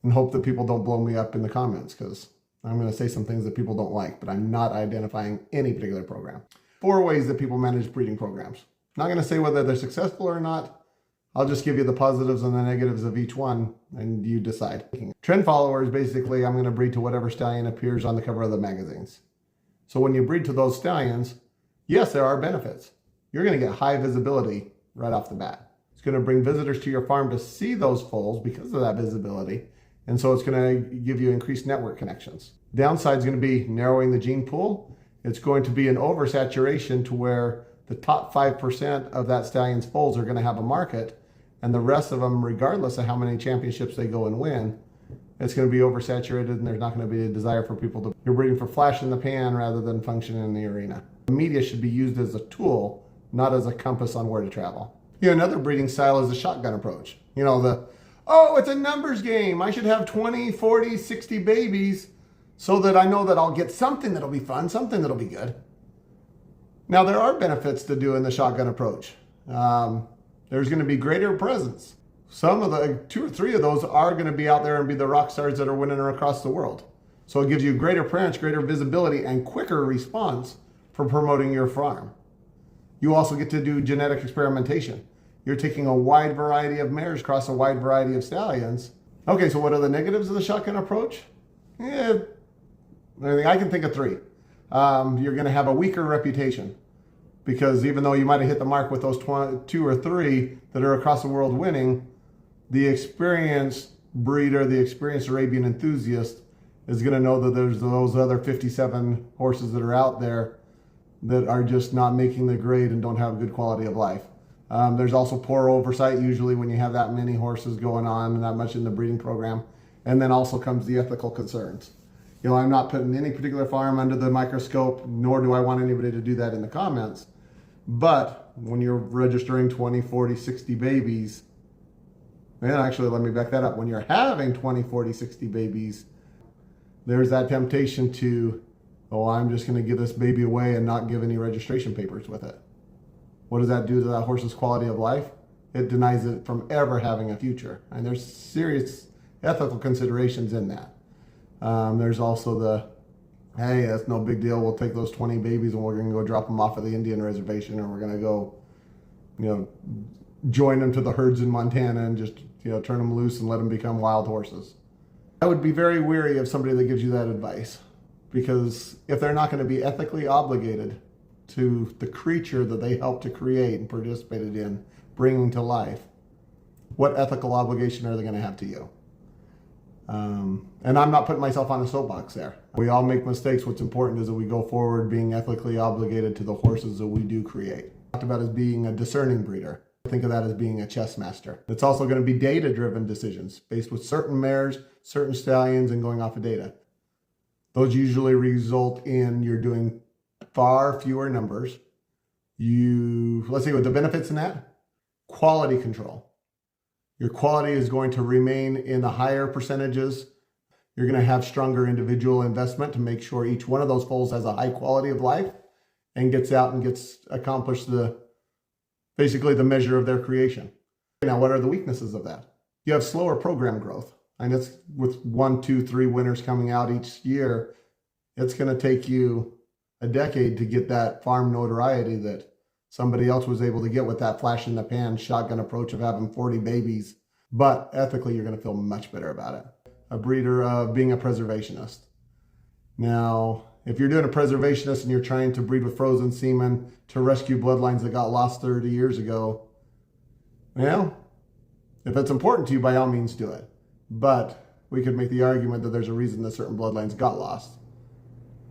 and hope that people don't blow me up in the comments, because I'm going to say some things that people don't like, but I'm not identifying any particular program. 4 ways that people manage breeding programs. I'm not going to say whether they're successful or not. I'll just give you the positives and the negatives of each one, and you decide. Trend followers, basically, I'm going to breed to whatever stallion appears on the cover of the magazines. So when you breed to those stallions, yes, there are benefits. You're going to get high visibility right off the bat. It's going to bring visitors to your farm to see those foals because of that visibility. And so it's going to give you increased network connections. Downside is going to be narrowing the gene pool. It's going to be an oversaturation to where the top 5% of that stallion's foals are going to have a market, and the rest of them, regardless of how many championships they go and win, it's going to be oversaturated, and there's not going to be a desire for people to. You're breeding for flash in the pan rather than function in the arena. The media should be used as a tool, not as a compass on where to travel. Another breeding style is the shotgun approach. Oh, it's a numbers game. I should have 20, 40, 60 babies so that I know that I'll get something that'll be fun, something that'll be good. Now, there are benefits to doing the shotgun approach. There's going to be greater presence. Some of the 2 or 3 of those are going to be out there and be the rock stars that are winning across the world. So it gives you greater presence, greater visibility, and quicker response for promoting your farm. You also get to do genetic experimentation. You're taking a wide variety of mares across a wide variety of stallions. Okay, so what are the negatives of the shotgun approach? I can think of 3. You're going to have a weaker reputation, because even though you might have hit the mark with those 2 or 3 that are across the world winning, the experienced breeder, the experienced Arabian enthusiast is going to know that there's those other 57 horses that are out there that are just not making the grade and don't have a good quality of life. There's also poor oversight usually when you have that many horses going on and that much in the breeding program. And then also comes the ethical concerns. I'm not putting any particular farm under the microscope, nor do I want anybody to do that in the comments. But when you're registering 20, 40, 60 babies, and actually let me back that up. When you're having 20, 40, 60 babies, there's that temptation to, I'm just going to give this baby away and not give any registration papers with it. What does that do to that horse's quality of life? It denies it from ever having a future. And there's serious ethical considerations in that. There's also the, hey, that's no big deal. We'll take those 20 babies and we're going to go drop them off at the Indian reservation, and we're going to go, join them to the herds in Montana and just, turn them loose and let them become wild horses. I would be very wary of somebody that gives you that advice, because if they're not going to be ethically obligated to the creature that they helped to create and participated in bringing to life, what ethical obligation are they going to have to you? And I'm not putting myself on a soapbox there. We all make mistakes. What's important is that we go forward being ethically obligated to the horses that we do create. Talked about as being a discerning breeder. Think of that as being a chess master. It's also going to be data-driven decisions based with certain mares, certain stallions, and going off of data. Those usually result in you're doing far fewer numbers. Let's see what the benefits in that. Quality control. Your quality is going to remain in the higher percentages. You're going to have stronger individual investment to make sure each one of those foals has a high quality of life and gets out and gets accomplished basically the measure of their creation. Now, what are the weaknesses of that? You have slower program growth. And it's with 1, 2, 3 winners coming out each year, it's going to take you a decade to get that farm notoriety that somebody else was able to get with that flash in the pan shotgun approach of having 40 babies. But ethically, you're going to feel much better about it. A breeder of being a preservationist. Now, if you're doing a preservationist and you're trying to breed with frozen semen to rescue bloodlines that got lost 30 years ago, if it's important to you, by all means do it. But we could make the argument that there's a reason that certain bloodlines got lost,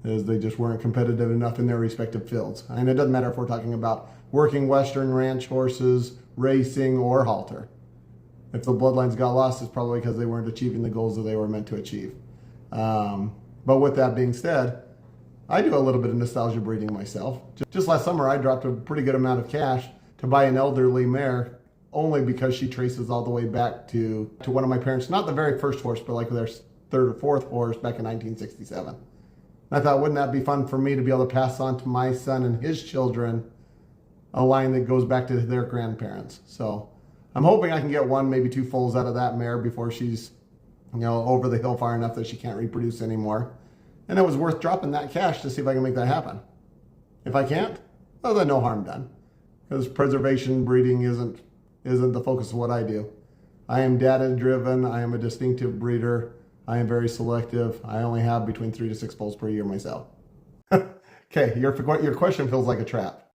is they just weren't competitive enough in their respective fields. And it doesn't matter if we're talking about working Western ranch horses, racing, or halter. If the bloodlines got lost, it's probably because they weren't achieving the goals that they were meant to achieve. But with that being said, I do a little bit of nostalgia breeding myself. Just last summer, I dropped a pretty good amount of cash to buy an elderly mare, only because she traces all the way back to one of my parents, not the very first horse, but like their 3rd or 4th horse back in 1967. And I thought, wouldn't that be fun for me to be able to pass on to my son and his children a line that goes back to their grandparents. So I'm hoping I can get 1, maybe 2 foals out of that mare before she's over the hill far enough that she can't reproduce anymore. And it was worth dropping that cash to see if I can make that happen. If I can't, well, then no harm done. Because preservation breeding isn't the focus of what I do. I am data driven. I am a distinctive breeder. I am very selective. I only have between 3 to 6 bulls per year myself. Okay, your question feels like a trap.